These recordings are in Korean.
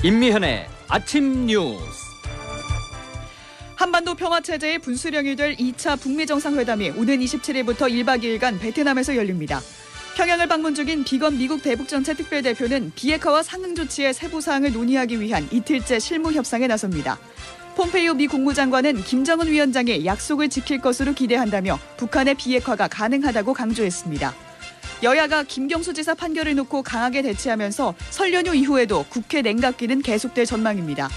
임미현의 아침 뉴스. 한반도 평화체제의 분수령이 될 2차 북미 정상회담이 오는 27일부터 1박 2일간 베트남에서 열립니다. 평양을 방문 중인 비건 미국 대북정책 특별대표는 비핵화와 상응 조치의 세부 사항을 논의하기 위한 이틀째 실무 협상에 나섭니다. 폼페이오 미 국무장관은 김정은 위원장의 약속을 지킬 것으로 기대한다며 북한의 비핵화가 가능하다고 강조했습니다. 여야가 김경수 지사 판결을 놓고 강하게 대치하면서 설 연휴 이후에도 국회 냉각기는 계속될 전망입니다.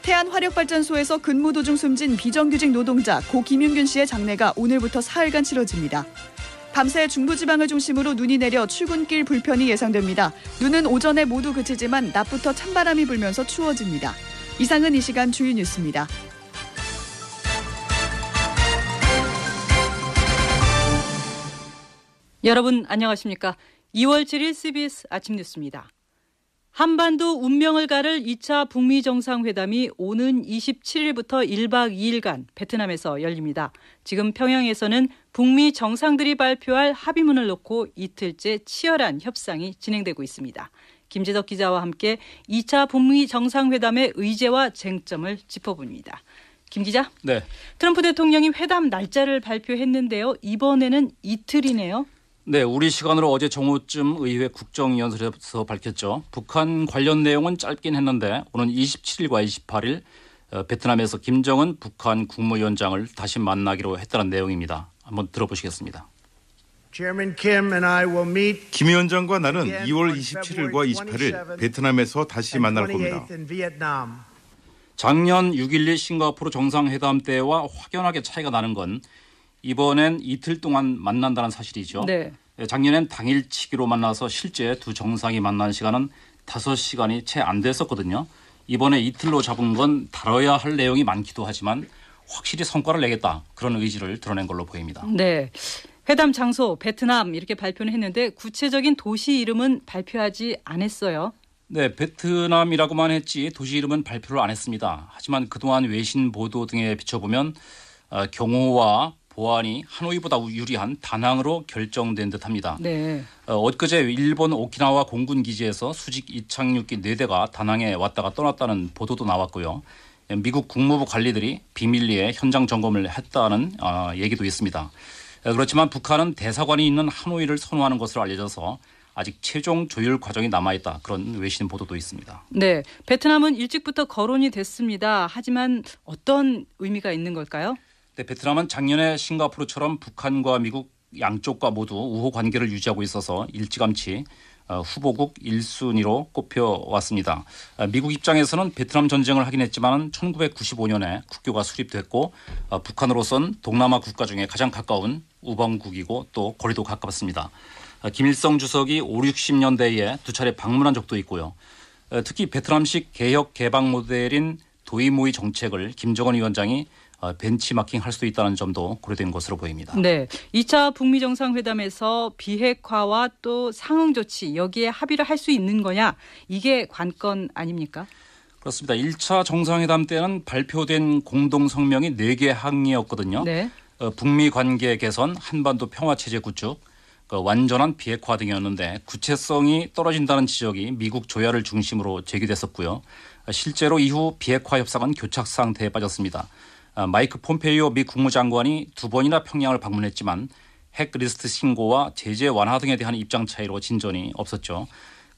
태안화력발전소에서 근무 도중 숨진 비정규직 노동자 고 김윤균 씨의 장례가 오늘부터 사흘간 치러집니다. 밤새 중부지방을 중심으로 눈이 내려 출근길 불편이 예상됩니다. 눈은 오전에 모두 그치지만 낮부터 찬바람이 불면서 추워집니다. 이상은 이 시간 주요 뉴스입니다. 여러분 안녕하십니까? 2월 7일 CBS 아침 뉴스입니다. 한반도 운명을 가를 2차 북미 정상회담이 오는 27일부터 1박 2일간 베트남에서 열립니다. 지금 평양에서는 북미 정상들이 발표할 합의문을 놓고 이틀째 치열한 협상이 진행되고 있습니다. 김재덕 기자와 함께 2차 북미 정상회담의 의제와 쟁점을 짚어봅니다. 김 기자. 네. 트럼프 대통령이 회담 날짜를 발표했는데요. 이번에는 이틀이네요. 네, 우리 시간으로 어제 정오쯤 의회 국정연설에서 밝혔죠. 북한 관련 내용은 짧긴 했는데 오는 27일과 28일 베트남에서 김정은 북한 국무위원장을 다시 만나기로 했다는 내용입니다. 한번 들어보시겠습니다. 김 위원장과 나는 2월 27일과 28일 베트남에서 다시 만날 겁니다. 작년 6.12 싱가포르 정상회담 때와 확연하게 차이가 나는 건 이번엔 이틀 동안 만난다는 사실이죠. 네. 작년엔 당일치기로 만나서 실제 두 정상이 만난 시간은 5시간이 채 안 됐었거든요. 이번에 이틀로 잡은 건 다뤄야 할 내용이 많기도 하지만 확실히 성과를 내겠다. 그런 의지를 드러낸 걸로 보입니다. 네. 회담 장소 베트남 이렇게 발표는 했는데 구체적인 도시 이름은 발표하지 않았어요. 네, 베트남이라고만 했지 도시 이름은 발표를 안 했습니다. 하지만 그동안 외신 보도 등에 비춰보면 경호와 보안이 하노이보다 유리한 다낭으로 결정된 듯합니다. 네. 엊그제 일본 오키나와 공군 기지에서 수직 이착륙기 4대가 다낭에 왔다가 떠났다는 보도도 나왔고요. 미국 국무부 관리들이 비밀리에 현장 점검을 했다는 얘기도 있습니다. 그렇지만 북한은 대사관이 있는 하노이를 선호하는 것으로 알려져서 아직 최종 조율 과정이 남아있다. 그런 외신 보도도 있습니다. 네, 베트남은 일찍부터 거론이 됐습니다. 하지만 어떤 의미가 있는 걸까요? 네, 베트남은 작년에 싱가포르처럼 북한과 미국 양쪽과 모두 우호 관계를 유지하고 있어서 일찌감치 후보국 1순위로 꼽혀왔습니다. 미국 입장에서는 베트남 전쟁을 하긴 했지만 1995년에 국교가 수립됐고 북한으로선 동남아 국가 중에 가장 가까운 우방국이고 또 거리도 가깝습니다. 김일성 주석이 5, 60년대에 두 차례 방문한 적도 있고요. 특히 베트남식 개혁 개방 모델인 도이모이 정책을 김정은 위원장이 벤치마킹 할 수도 있다는 점도 고려된 것으로 보입니다. 네, 2차 북미 정상회담에서 비핵화와 또 상응 조치 여기에 합의를 할 수 있는 거냐 이게 관건 아닙니까? 그렇습니다. 1차 정상회담 때는 발표된 공동성명이 4개 항이었거든요. 네. 북미 관계 개선, 한반도 평화체제 구축, 완전한 비핵화 등이었는데 구체성이 떨어진다는 지적이 미국 조야를 중심으로 제기됐었고요. 실제로 이후 비핵화 협상은 교착 상태에 빠졌습니다. 마이크 폼페이오 미 국무장관이 2번이나 평양을 방문했지만 핵 리스트 신고와 제재 완화 등에 대한 입장 차이로 진전이 없었죠.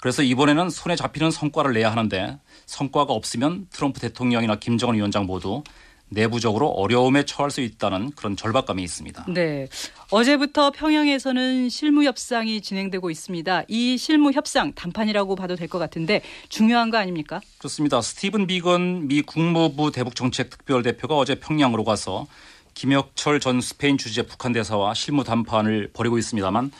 그래서 이번에는 손에 잡히는 성과를 내야 하는데 성과가 없으면 트럼프 대통령이나 김정은 위원장 모두 내부적으로 어려움에 처할 수 있다는 그런 절박감이 있습니다. 네, 어제부터 평양에서는 실무 협상이 진행되고 있습니다. 이 실무 협상 단판이라고 봐도 될 것 같은데 중요한 거 아닙니까? 그렇습니다. 스티븐 비건 미 국무부 대북정책 특별대표가 어제 평양으로 가서 김혁철 전 스페인 주재 북한 대사와 실무 담판을 벌이고 있습니다만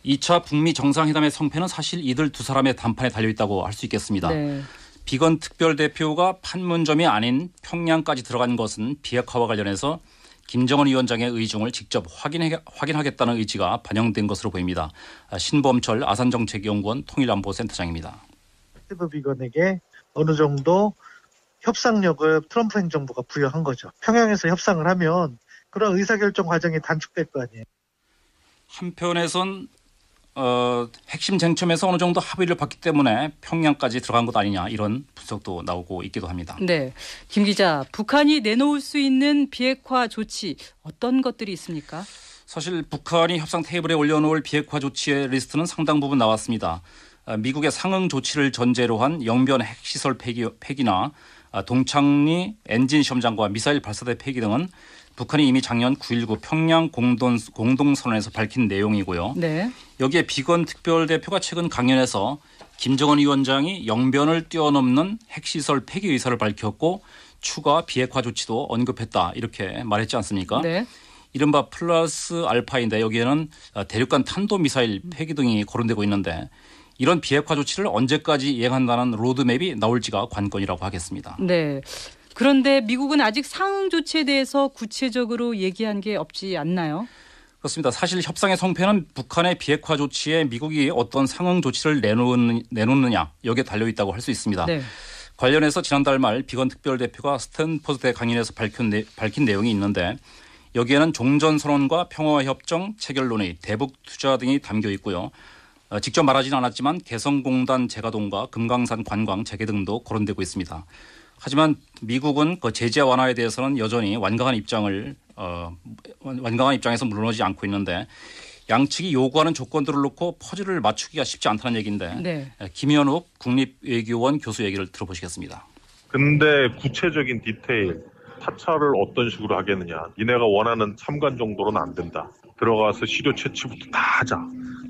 2차 북미 정상회담의 성패는 사실 이들 두 사람의 담판에 달려있다고 할 수 있겠습니다. 네. 비건 특별대표가 판문점이 아닌 평양까지 들어간 것은 비핵화와 관련해서 김정은 위원장의 의중을 직접 확인하겠다는 의지가 반영된 것으로 보입니다. 신범철 아산정책연구원 통일안보센터장입니다. 스티브 비건에게 어느 정도 협상력을 트럼프 행정부가 부여한 거죠. 평양에서 협상을 하면 그런 의사결정 과정이 단축될 거 아니에요. 한편에선 핵심 쟁점에서 어느 정도 합의를 봤기 때문에 평양까지 들어간 것 아니냐 이런 분석도 나오고 있기도 합니다. 네, 김 기자, 북한이 내놓을 수 있는 비핵화 조치 어떤 것들이 있습니까? 사실 북한이 협상 테이블에 올려놓을 비핵화 조치의 리스트는 상당 부분 나왔습니다. 미국의 상응 조치를 전제로 한 영변 핵시설 폐기나 동창리 엔진 시험장과 미사일 발사대 폐기 등은 북한이 이미 작년 9.19 평양 공동선언에서 밝힌 내용이고요. 네. 여기에 비건 특별대표가 최근 강연에서 김정은 위원장이 영변을 뛰어넘는 핵시설 폐기 의사를 밝혔고 추가 비핵화 조치도 언급했다 이렇게 말했지 않습니까? 네. 이른바 플러스 알파인데 여기에는 대륙간 탄도미사일 폐기 등이 거론되고 있는데 이런 비핵화 조치를 언제까지 이행한다는 로드맵이 나올지가 관건이라고 하겠습니다. 네. 그런데 미국은 아직 상응 조치에 대해서 구체적으로 얘기한 게 없지 않나요? 그렇습니다. 사실 협상의 성패는 북한의 비핵화 조치에 미국이 어떤 상응 조치를 내놓느냐 여기에 달려있다고 할 수 있습니다. 네. 관련해서 지난달 말 비건 특별대표가 스탠포드대 강연에서 밝힌 내용이 있는데 여기에는 종전선언과 평화협정, 체결론의 대북 투자 등이 담겨 있고요. 직접 말하지는 않았지만 개성공단 재가동과 금강산 관광 재개 등도 거론되고 있습니다. 하지만 미국은 그 제재 완화에 대해서는 여전히 완강한 입장에서 물러나지 않고 있는데 양측이 요구하는 조건들을 놓고 퍼즐을 맞추기가 쉽지 않다는 얘기인데 네. 김현욱 국립외교원 교수 얘기를 들어보시겠습니다. 근데 구체적인 디테일, 타차를 어떤 식으로 하겠느냐. 니네가 원하는 참관 정도로는 안 된다. 들어가서 시료 채취부터 다 하자.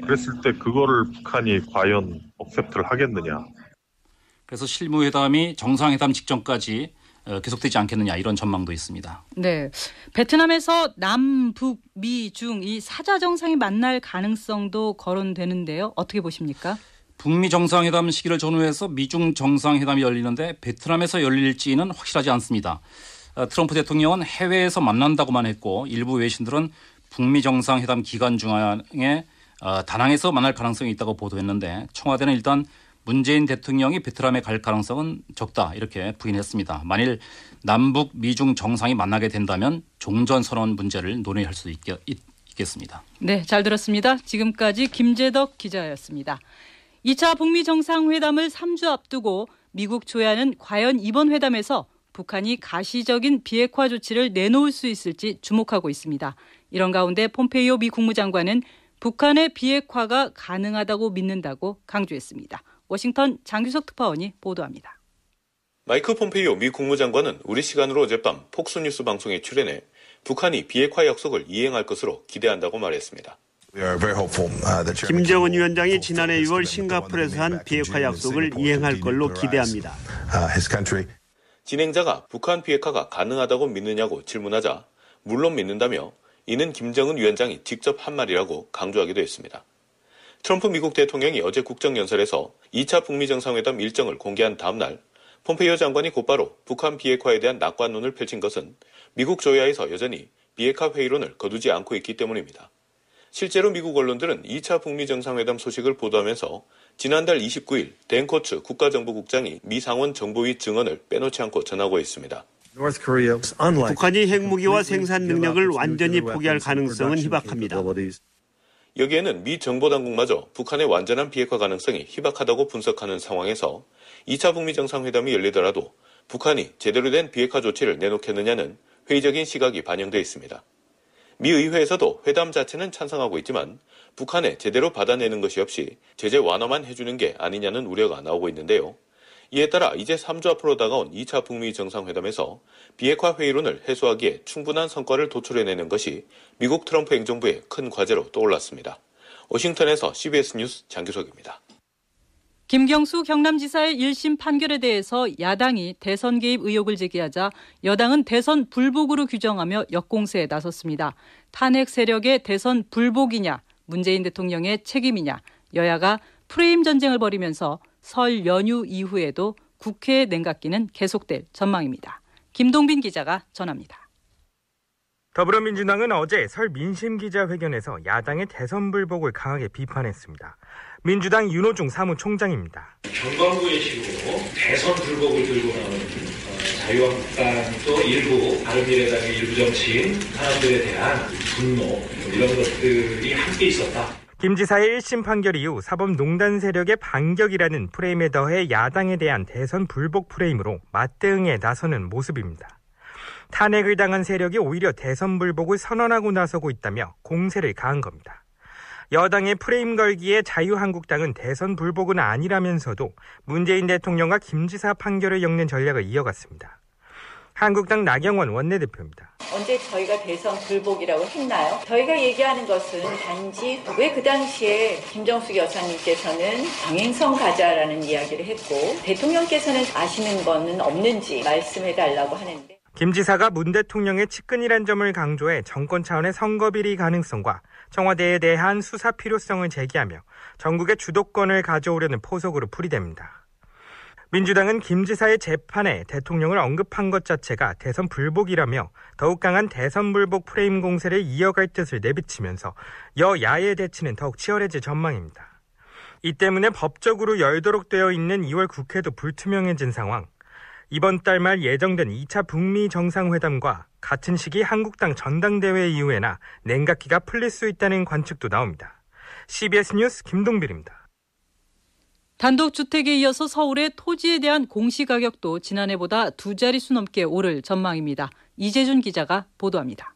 그랬을 때 그거를 북한이 과연 억셉트를 하겠느냐. 그래서 실무회담이 정상회담 직전까지 계속되지 않겠느냐 이런 전망도 있습니다. 네, 베트남에서 남, 북, 미, 중 이 4자 정상이 만날 가능성도 거론되는데요. 어떻게 보십니까? 북미 정상회담 시기를 전후해서 미중 정상회담이 열리는데 베트남에서 열릴지는 확실하지 않습니다. 트럼프 대통령은 해외에서 만난다고만 했고 일부 외신들은 북미 정상회담 기간 중에 다낭에서 만날 가능성이 있다고 보도했는데 청와대는 일단 문재인 대통령이 베트남에 갈 가능성은 적다 이렇게 부인했습니다. 만일 남북 미중 정상이 만나게 된다면 종전선언 문제를 논의할 수 있겠습니다. 네, 잘 들었습니다. 지금까지 김재덕 기자였습니다. 2차 북미 정상회담을 3주 앞두고 미국 조야는 과연 이번 회담에서 북한이 가시적인 비핵화 조치를 내놓을 수 있을지 주목하고 있습니다. 이런 가운데 폼페이오 미 국무장관은 북한의 비핵화가 가능하다고 믿는다고 강조했습니다. 워싱턴 장규석 특파원이 보도합니다. 마이크 폼페이오 미 국무장관은 우리 시간으로 어젯밤 폭스뉴스 방송에 출연해 북한이 비핵화 약속을 이행할 것으로 기대한다고 말했습니다. 김정은 위원장이 지난해 6월 싱가포르에서 한 비핵화 약속을 이행할 걸로 기대합니다. 진행자가 북한 비핵화가 가능하다고 믿느냐고 질문하자 물론 믿는다며 이는 김정은 위원장이 직접 한 말이라고 강조하기도 했습니다. 트럼프 미국 대통령이 어제 국정연설에서 2차 북미 정상회담 일정을 공개한 다음 날 폼페이오 장관이 곧바로 북한 비핵화에 대한 낙관론을 펼친 것은 미국 조야에서 여전히 비핵화 회의론을 거두지 않고 있기 때문입니다. 실제로 미국 언론들은 2차 북미 정상회담 소식을 보도하면서 지난달 29일 댄 코츠 국가정보국장이 미 상원 정보위 증언을 빼놓지 않고 전하고 있습니다. 북한이 핵무기와 생산 능력을 완전히 포기할 가능성은 희박합니다. 여기에는 미 정보당국마저 북한의 완전한 비핵화 가능성이 희박하다고 분석하는 상황에서 2차 북미 정상회담이 열리더라도 북한이 제대로 된 비핵화 조치를 내놓겠느냐는 회의적인 시각이 반영돼 있습니다. 미 의회에서도 회담 자체는 찬성하고 있지만 북한에 제대로 받아내는 것이 없이 제재 완화만 해주는 게 아니냐는 우려가 나오고 있는데요. 이에 따라 이제 3주 앞으로 다가온 2차 북미 정상회담에서 비핵화 회의론을 해소하기에 충분한 성과를 도출해내는 것이 미국 트럼프 행정부의 큰 과제로 떠올랐습니다. 워싱턴에서 CBS 뉴스 장규석입니다. 김경수 경남지사의 1심 판결에 대해서 야당이 대선 개입 의혹을 제기하자 여당은 대선 불복으로 규정하며 역공세에 나섰습니다. 탄핵 세력의 대선 불복이냐, 문재인 대통령의 책임이냐, 여야가 프레임 전쟁을 벌이면서 설 연휴 이후에도 국회 냉각기는 계속될 전망입니다. 김동빈 기자가 전합니다. 더불어민주당은 어제 설 민심기자회견에서 야당의 대선 불복을 강하게 비판했습니다. 민주당 윤호중 사무총장입니다. 경광부의식으로 대선 불복을 들고 나오는 자유한국당도 일부 바른미래당의 일부 정치인 사람들에 대한 분노 이런 것들이 함께 있었다. 김 지사의 1심 판결 이후 사법농단 세력의 반격이라는 프레임에 더해 야당에 대한 대선 불복 프레임으로 맞대응에 나서는 모습입니다. 탄핵을 당한 세력이 오히려 대선 불복을 선언하고 나서고 있다며 공세를 가한 겁니다. 여당의 프레임 걸기에 자유한국당은 대선 불복은 아니라면서도 문재인 대통령과 김 지사 판결을 엮는 전략을 이어갔습니다. 한국당 나경원 원내대표입니다. 언제 저희가 대선 불복이라고 했나요? 저희가 얘기하는 것은 단지 왜 그 당시에 김정숙 여사님께서는 강행성 가자라는 이야기를 했고 대통령께서는 아시는 거는 없는지 말씀해달라고 하는데. 김 지사가 문 대통령의 측근이란 점을 강조해 정권 차원의 선거비리 가능성과 청와대에 대한 수사 필요성을 제기하며 전국의 주도권을 가져오려는 포석으로 풀이됩니다. 민주당은 김 지사의 재판에 대통령을 언급한 것 자체가 대선 불복이라며 더욱 강한 대선 불복 프레임 공세를 이어갈 뜻을 내비치면서 여야의 대치는 더욱 치열해질 전망입니다. 이 때문에 법적으로 열도록 되어 있는 2월 국회도 불투명해진 상황. 이번 달 말 예정된 2차 북미 정상회담과 같은 시기 한국당 전당대회 이후에나 냉각기가 풀릴 수 있다는 관측도 나옵니다. CBS 뉴스 김동빈입니다. 단독주택에 이어서 서울의 토지에 대한 공시가격도 지난해보다 2자릿수 넘게 오를 전망입니다. 이재준 기자가 보도합니다.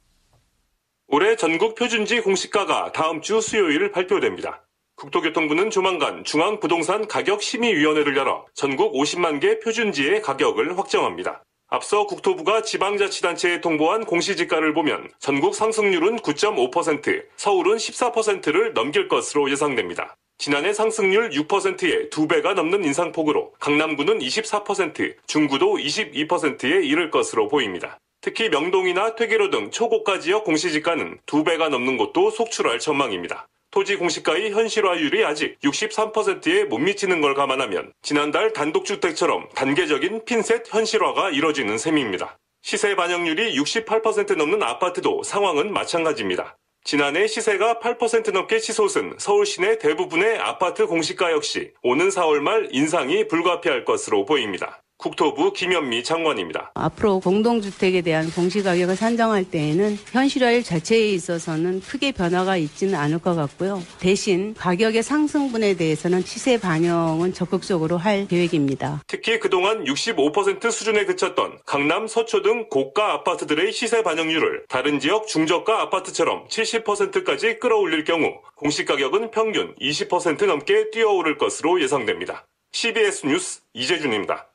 올해 전국 표준지 공시가가 다음 주 수요일 발표됩니다. 국토교통부는 조만간 중앙부동산가격심의위원회를 열어 전국 50만 개 표준지의 가격을 확정합니다. 앞서 국토부가 지방자치단체에 통보한 공시지가를 보면 전국 상승률은 9.5%, 서울은 14%를 넘길 것으로 예상됩니다. 지난해 상승률 6%에 2배가 넘는 인상폭으로 강남구는 24%, 중구도 22%에 이를 것으로 보입니다. 특히 명동이나 퇴계로 등 초고가 지역 공시지가는 2배가 넘는 곳도 속출할 전망입니다. 토지 공시가의 현실화율이 아직 63%에 못 미치는 걸 감안하면 지난달 단독주택처럼 단계적인 핀셋 현실화가 이뤄지는 셈입니다. 시세 반영률이 68% 넘는 아파트도 상황은 마찬가지입니다. 지난해 시세가 8% 넘게 치솟은 서울 시내 대부분의 아파트 공시가 역시 오는 4월 말 인상이 불가피할 것으로 보입니다. 국토부 김현미 장관입니다. 앞으로 공동주택에 대한 공시가격을 산정할 때에는 현실화율 자체에 있어서는 크게 변화가 있지는 않을 것 같고요. 대신 가격의 상승분에 대해서는 시세 반영은 적극적으로 할 계획입니다. 특히 그동안 65% 수준에 그쳤던 강남, 서초 등 고가 아파트들의 시세 반영률을 다른 지역 중저가 아파트처럼 70%까지 끌어올릴 경우 공시가격은 평균 20% 넘게 뛰어오를 것으로 예상됩니다. CBS 뉴스 이재준입니다.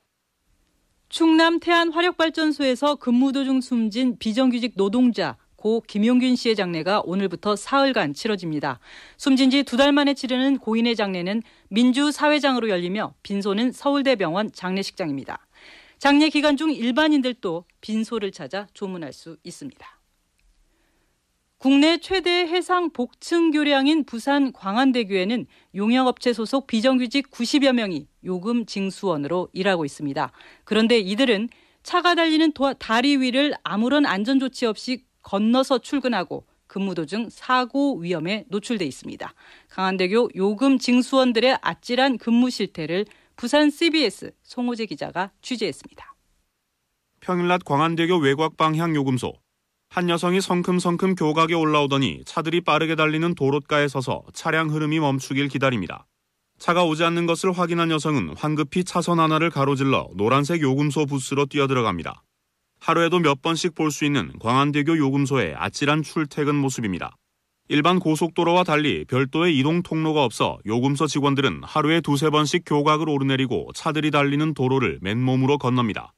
충남 태안화력발전소에서 근무 도중 숨진 비정규직 노동자 고 김용균 씨의 장례가 오늘부터 사흘간 치러집니다. 숨진 지 2달 만에 치르는 고인의 장례는 민주사회장으로 열리며 빈소는 서울대병원 장례식장입니다. 장례 기간 중 일반인들도 빈소를 찾아 조문할 수 있습니다. 국내 최대 해상 복층 교량인 부산 광안대교에는 용역업체 소속 비정규직 90여 명이 요금 징수원으로 일하고 있습니다. 그런데 이들은 차가 달리는 다리 위를 아무런 안전조치 없이 건너서 출근하고 근무 도중 사고 위험에 노출돼 있습니다. 광안대교 요금 징수원들의 아찔한 근무 실태를 부산 CBS 송호재 기자가 취재했습니다. 평일 낮 광안대교 외곽 방향 요금소. 한 여성이 성큼성큼 교각에 올라오더니 차들이 빠르게 달리는 도로가에 서서 차량 흐름이 멈추길 기다립니다. 차가 오지 않는 것을 확인한 여성은 황급히 차선 하나를 가로질러 노란색 요금소 부스로 뛰어들어갑니다. 하루에도 몇 번씩 볼 수 있는 광안대교 요금소의 아찔한 출퇴근 모습입니다. 일반 고속도로와 달리 별도의 이동 통로가 없어 요금소 직원들은 하루에 2-3번씩 교각을 오르내리고 차들이 달리는 도로를 맨몸으로 건넙니다.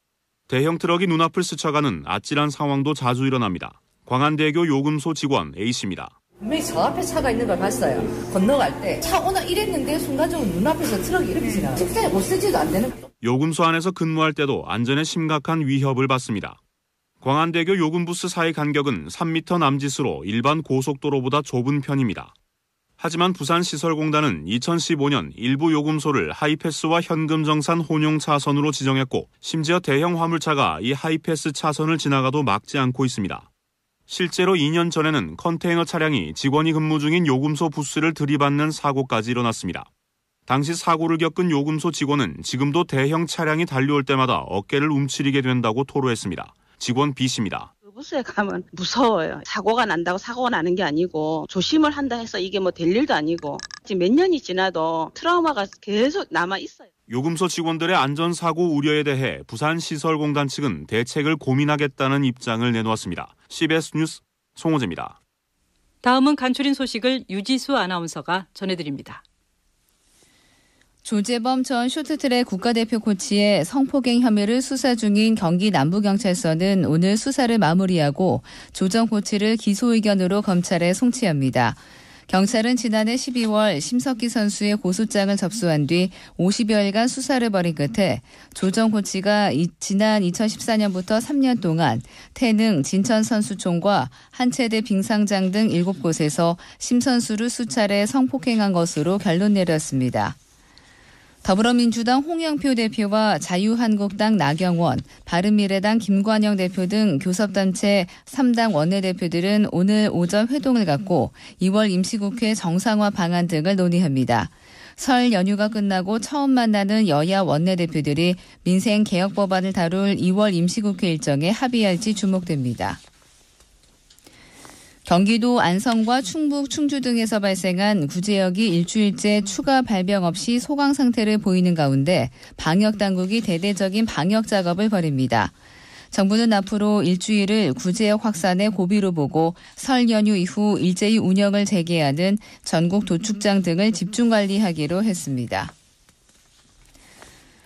대형 트럭이 눈앞을 스쳐가는 아찔한 상황도 자주 일어납니다. 광안대교 요금소 직원 A씨입니다. 분명히 저 앞에 차가 있는 걸 봤어요. 건너갈 때 차 오나 이랬는데 순간적으로 눈앞에서 트럭이 이렇게 지나가요. 직선에 못 쓰지도 안 되는 거죠. 요금소 안에서 근무할 때도 안전에 심각한 위협을 받습니다. 광안대교 요금부스 사이 간격은 3m 남짓으로 일반 고속도로보다 좁은 편입니다. 하지만 부산시설공단은 2015년 일부 요금소를 하이패스와 현금정산 혼용 차선으로 지정했고 심지어 대형 화물차가 이 하이패스 차선을 지나가도 막지 않고 있습니다. 실제로 2년 전에는 컨테이너 차량이 직원이 근무 중인 요금소 부스를 들이받는 사고까지 일어났습니다. 당시 사고를 겪은 요금소 직원은 지금도 대형 차량이 달려올 때마다 어깨를 움츠리게 된다고 토로했습니다. 직원 B씨입니다. 부스에 가면 무서워요. 사고가 난다고 사고가 나는 게 아니고 조심을 한다 해서 이게 뭐 될 일도 아니고 지금 몇 년이 지나도 트라우마가 계속 남아 있어요. 요금소 직원들의 안전사고 우려에 대해 부산시설공단 측은 대책을 고민하겠다는 입장을 내놓았습니다. CBS 뉴스 송호재입니다. 다음은 간추린 소식을 유지수 아나운서가 전해드립니다. 조재범 전 쇼트트랙 국가대표 코치의 성폭행 혐의를 수사 중인 경기 남부경찰서는 오늘 수사를 마무리하고 조 전 코치를 기소 의견으로 검찰에 송치합니다. 경찰은 지난해 12월 심석희 선수의 고소장을 접수한 뒤 50여일간 수사를 벌인 끝에 조 전 코치가 지난 2014년부터 3년 동안 태릉 진천선수촌과 한체대 빙상장 등 7곳에서 심 선수를 수차례 성폭행한 것으로 결론 내렸습니다. 더불어민주당 홍영표 대표와 자유한국당 나경원, 바른미래당 김관영 대표 등 교섭단체 3당 원내대표들은 오늘 오전 회동을 갖고 2월 임시국회 정상화 방안 등을 논의합니다. 설 연휴가 끝나고 처음 만나는 여야 원내대표들이 민생개혁 법안을 다룰 2월 임시국회 일정에 합의할지 주목됩니다. 경기도 안성과 충북, 충주 등에서 발생한 구제역이 일주일째 추가 발병 없이 소강 상태를 보이는 가운데 방역당국이 대대적인 방역 작업을 벌입니다. 정부는 앞으로 일주일을 구제역 확산의 고비로 보고 설 연휴 이후 일제히 운영을 재개하는 전국 도축장 등을 집중 관리하기로 했습니다.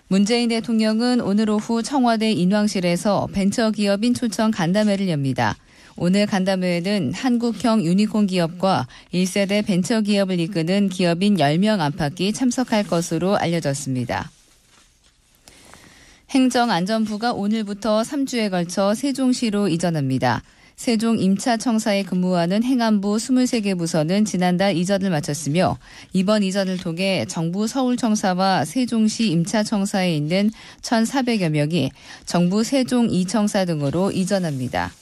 문재인 대통령은 오늘 오후 청와대 인왕실에서 벤처기업인 초청 간담회를 엽니다. 오늘 간담회에는 한국형 유니콘 기업과 1세대 벤처기업을 이끄는 기업인 10명 안팎이 참석할 것으로 알려졌습니다. 행정안전부가 오늘부터 3주에 걸쳐 세종시로 이전합니다. 세종 임차청사에 근무하는 행안부 23개 부서는 지난달 이전을 마쳤으며 이번 이전을 통해 정부 서울청사와 세종시 임차청사에 있는 1,400여 명이 정부 세종 2청사 등으로 이전합니다.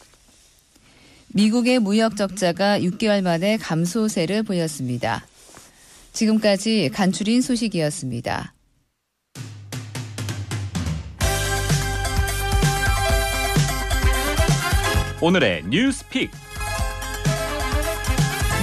미국의 무역 적자가 6개월 만에 감소세를 보였습니다. 지금까지 간추린 소식이었습니다. 오늘의 뉴스픽.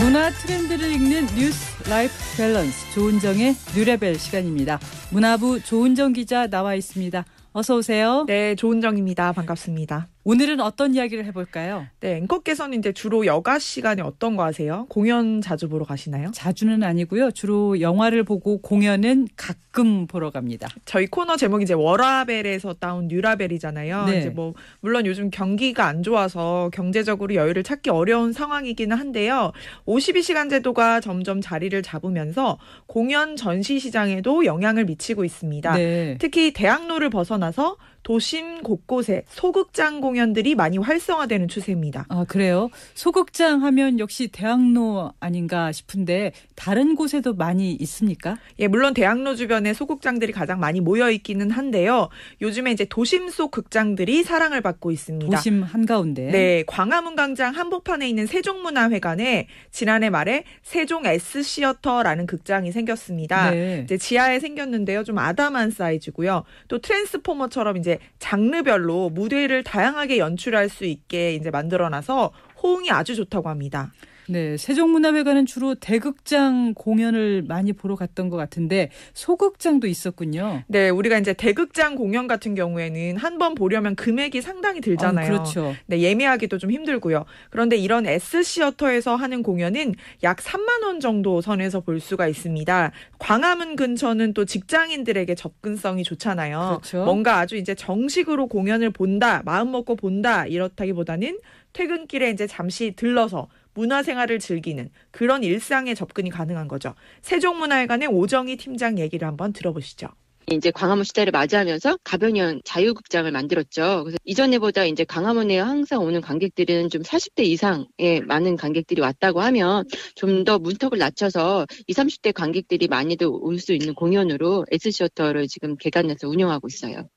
문화 트렌드를 읽는 뉴스 라이프 밸런스 조은정의 뉴레벨 시간입니다. 문화부 조은정 기자 나와 있습니다. 어서 오세요. 네, 조은정입니다. 반갑습니다. 오늘은 어떤 이야기를 해볼까요? 네, 앵커께서는 이제 주로 여가 시간에 어떤 거 하세요? 공연 자주 보러 가시나요? 자주는 아니고요. 주로 영화를 보고 공연은 가끔 보러 갑니다. 저희 코너 제목이 이제 워라벨에서 따온 뉴라벨이잖아요. 네. 이제 뭐 물론 요즘 경기가 안 좋아서 경제적으로 여유를 찾기 어려운 상황이기는 한데요. 52시간 제도가 점점 자리를 잡으면서 공연 전시 시장에도 영향을 미치고 있습니다. 네. 특히 대학로를 벗어나서 도심 곳곳에 소극장 공연들이 많이 활성화되는 추세입니다. 아, 그래요? 소극장 하면 역시 대학로 아닌가 싶은데 다른 곳에도 많이 있습니까? 예, 물론 대학로 주변에 소극장들이 가장 많이 모여 있기는 한데요. 요즘에 이제 도심 속 극장들이 사랑을 받고 있습니다. 도심 한가운데. 네, 광화문 광장 한복판에 있는 세종문화회관에 지난해 말에 세종 S시어터라는 극장이 생겼습니다. 네. 이제 지하에 생겼는데요. 좀 아담한 사이즈고요. 또 트랜스포머처럼 이제 장르별로 무대를 다양하게 연출할 수 있게 이제 만들어놔서 호응이 아주 좋다고 합니다. 네, 세종문화회관은 주로 대극장 공연을 많이 보러 갔던 것 같은데 소극장도 있었군요. 네, 우리가 이제 대극장 공연 같은 경우에는 한 번 보려면 금액이 상당히 들잖아요. 그렇죠. 네, 예매하기도 좀 힘들고요. 그런데 이런 S시어터에서 하는 공연은 약 3만 원 정도 선에서 볼 수가 있습니다. 광화문 근처는 또 직장인들에게 접근성이 좋잖아요. 그렇죠. 뭔가 아주 이제 정식으로 공연을 본다, 마음 먹고 본다 이렇다기보다는 퇴근길에 이제 잠시 들러서 문화생활을 즐기는 그런 일상에 접근이 가능한 거죠. 세종문화회관의 오정희 팀장 얘기를 한번 들어보시죠. 이제 광화문 시대를 맞이하면서 가변형 자유극장을 만들었죠. 그래서 이전에보다 이제 광화문에 항상 오는 관객들은 좀 40대 이상의 많은 관객들이 왔다고 하면 좀 더 문턱을 낮춰서 20, 30대 관객들이 많이들 올 수 있는 공연으로 S시어터를 지금 개관해서 운영하고 있어요.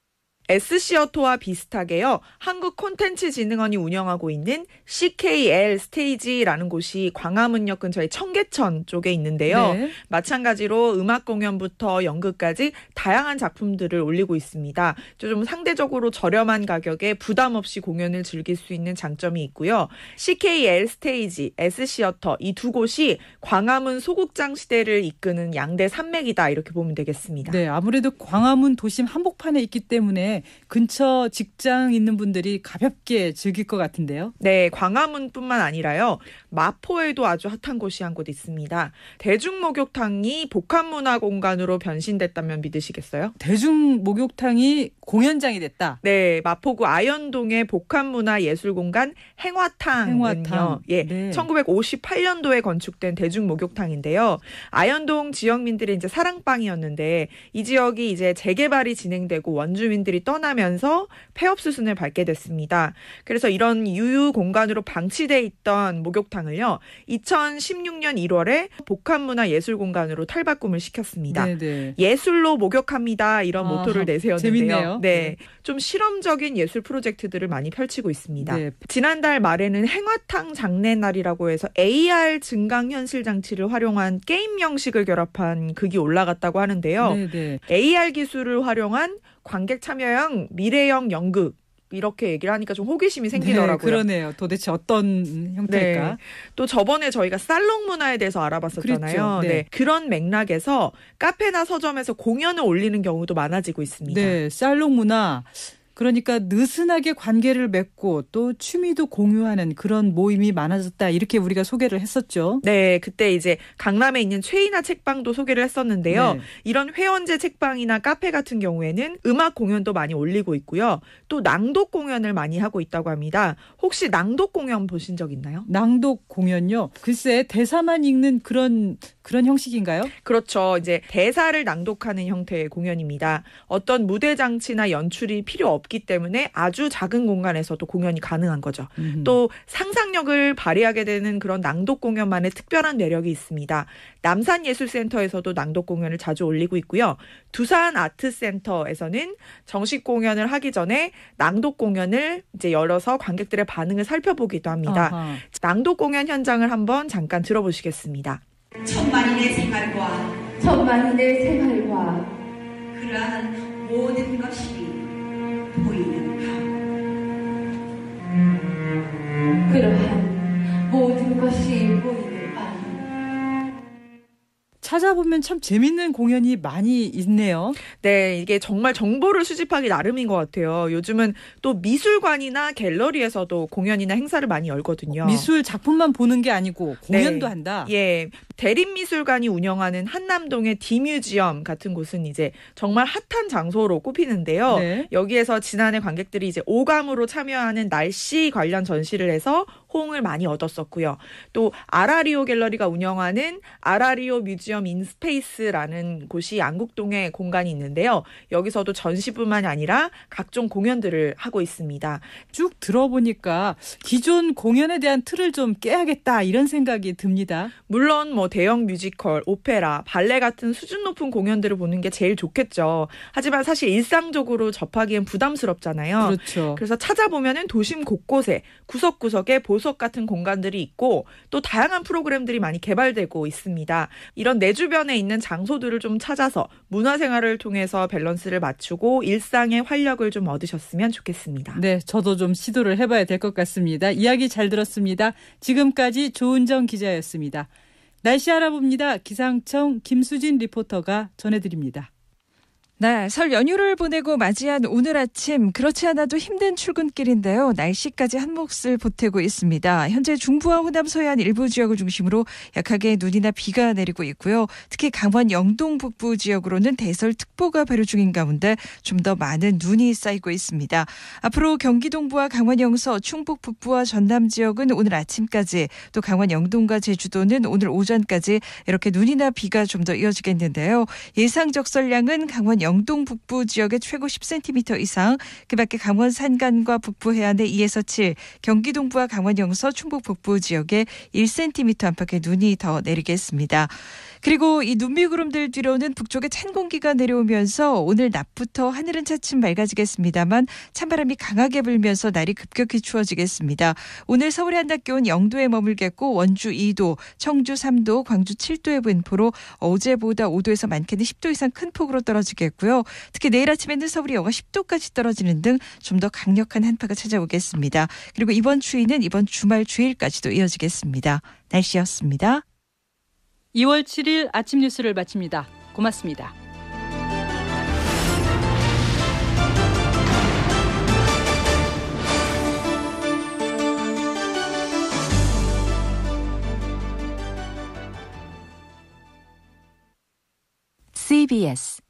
S시어터와 비슷하게요. 한국콘텐츠진흥원이 운영하고 있는 CKL 스테이지라는 곳이 광화문역 근처의 청계천 쪽에 있는데요. 네. 마찬가지로 음악 공연부터 연극까지 다양한 작품들을 올리고 있습니다. 좀 상대적으로 저렴한 가격에 부담 없이 공연을 즐길 수 있는 장점이 있고요. CKL 스테이지, S시어터 이 두 곳이 광화문 소극장 시대를 이끄는 양대 산맥이다 이렇게 보면 되겠습니다. 네, 아무래도 광화문 도심 한복판에 있기 때문에 근처 직장 있는 분들이 가볍게 즐길 것 같은데요. 네, 광화문뿐만 아니라요. 마포에도 아주 핫한 곳이 한 곳 있습니다. 대중목욕탕이 복합문화공간으로 변신됐다면 믿으시겠어요? 대중목욕탕이 공연장이 됐다. 네, 마포구 아현동의 복합문화예술공간 행화탕은요. 예, 네. 1958년도에 건축된 대중목욕탕인데요. 아현동 지역민들의 이제 사랑방이었는데 이 지역이 이제 재개발이 진행되고 원주민들이 떠나면서 폐업 수순을 밟게 됐습니다. 그래서 이런 유휴 공간으로 방치돼 있던 목욕탕을요. 2016년 1월에 복합문화예술공간으로 탈바꿈을 시켰습니다. 네네. 예술로 목욕합니다. 이런 모토를 내세웠는데요. 재밌네요. 네, 좀 실험적인 예술 프로젝트들을 많이 펼치고 있습니다. 네. 지난달 말에는 행화탕 장례날이라고 해서 AR 증강현실 장치를 활용한 게임 형식을 결합한 극이 올라갔다고 하는데요. 네네. AR 기술을 활용한 관객 참여형 미래형 연극. 이렇게 얘기를 하니까 좀 호기심이 생기더라고요. 네, 그러네요. 도대체 어떤 형태일까? 네. 또 저번에 저희가 살롱 문화에 대해서 알아봤었잖아요. 그렇죠. 네. 네. 그런 맥락에서 카페나 서점에서 공연을 올리는 경우도 많아지고 있습니다. 네, 살롱 문화. 그러니까 느슨하게 관계를 맺고 또 취미도 공유하는 그런 모임이 많아졌다. 이렇게 우리가 소개를 했었죠. 네, 그때 이제 강남에 있는 최인아 책방도 소개를 했었는데요. 네. 이런 회원제 책방이나 카페 같은 경우에는 음악 공연도 많이 올리고 있고요. 또 낭독 공연을 많이 하고 있다고 합니다. 혹시 낭독 공연 보신 적 있나요? 낭독 공연요? 글쎄 대사만 읽는 그런 형식인가요? 그렇죠. 이제 대사를 낭독하는 형태의 공연입니다. 어떤 무대 장치나 연출이 필요 없기 때문에 아주 작은 공간에서도 공연이 가능한 거죠. 또 상상력을 발휘하게 되는 그런 낭독 공연만의 특별한 매력이 있습니다. 남산예술센터에서도 낭독 공연을 자주 올리고 있고요. 두산 아트센터에서는 정식 공연을 하기 전에 낭독 공연을 이제 열어서 관객들의 반응을 살펴보기도 합니다. 아하. 낭독 공연 현장을 한번 잠깐 들어보시겠습니다. 천만인의 생활과 그러한 모든 것이 보이는 밤. 그러한 모든 것이 보이는 밤. 찾아보면 참 재밌는 공연이 많이 있네요. 네, 이게 정말 정보를 수집하기 나름인 것 같아요. 요즘은 또 미술관이나 갤러리에서도 공연이나 행사를 많이 열거든요. 미술 작품만 보는 게 아니고 공연도 네. 한다. 예, 대림미술관이 운영하는 한남동의 디뮤지엄 같은 곳은 이제 정말 핫한 장소로 꼽히는데요. 네. 여기에서 지난해 관객들이 이제 오감으로 참여하는 날씨 관련 전시를 해서 호응을 많이 얻었었고요. 또 아라리오 갤러리가 운영하는 아라리오 뮤지엄 인스페이스라는 곳이 안국동에 공간이 있는데요. 여기서도 전시뿐만이 아니라 각종 공연들을 하고 있습니다. 쭉 들어보니까 기존 공연에 대한 틀을 좀 깨야겠다 이런 생각이 듭니다. 물론 뭐 대형 뮤지컬, 오페라, 발레 같은 수준 높은 공연들을 보는 게 제일 좋겠죠. 하지만 사실 일상적으로 접하기엔 부담스럽잖아요. 그렇죠. 그래서 찾아보면은 도심 곳곳에 구석구석에 보석 같은 공간들이 있고 또 다양한 프로그램들이 많이 개발되고 있습니다. 이런 내 주변에 있는 장소들을 좀 찾아서 문화생활을 통해서 밸런스를 맞추고 일상의 활력을 좀 얻으셨으면 좋겠습니다. 네, 저도 좀 시도를 해봐야 될 것 같습니다. 이야기 잘 들었습니다. 지금까지 조은정 기자였습니다. 날씨 알아봅니다. 기상청 김수진 리포터가 전해드립니다. 네, 설 연휴를 보내고 맞이한 오늘 아침 그렇지 않아도 힘든 출근길인데요. 날씨까지 한 몫을 보태고 있습니다. 현재 중부와 호남 서해안 일부 지역을 중심으로 약하게 눈이나 비가 내리고 있고요. 특히 강원 영동 북부 지역으로는 대설특보가 발효 중인 가운데 좀 더 많은 눈이 쌓이고 있습니다. 앞으로 경기 동부와 강원 영서, 충북 북부와 전남 지역은 오늘 아침까지, 또 강원 영동과 제주도는 오늘 오전까지 이렇게 눈이나 비가 좀 더 이어지겠는데요. 예상 적설량은 강원 영동 북부 지역에 최고 10cm 이상, 그밖에 강원 산간과 북부 해안에 2에서 7, 경기 동부와 강원 영서, 충북 북부 지역에 1cm 안팎의 눈이 더 내리겠습니다. 그리고 이 눈비구름들 뒤로는 북쪽에 찬 공기가 내려오면서 오늘 낮부터 하늘은 차츰 맑아지겠습니다만 찬바람이 강하게 불면서 날이 급격히 추워지겠습니다. 오늘 서울의 한낮 기온 0도에 머물겠고 원주 2도, 청주 3도, 광주 7도의 분포로 어제보다 5도에서 많게는 10도 이상 큰 폭으로 떨어지겠고요. 특히 내일 아침에는 서울이 영하 10도까지 떨어지는 등 좀 더 강력한 한파가 찾아오겠습니다. 그리고 이번 추위는 이번 주말 주일까지도 이어지겠습니다. 날씨였습니다. 2월 7일 아침 뉴스를 마칩니다. 고맙습니다. CBS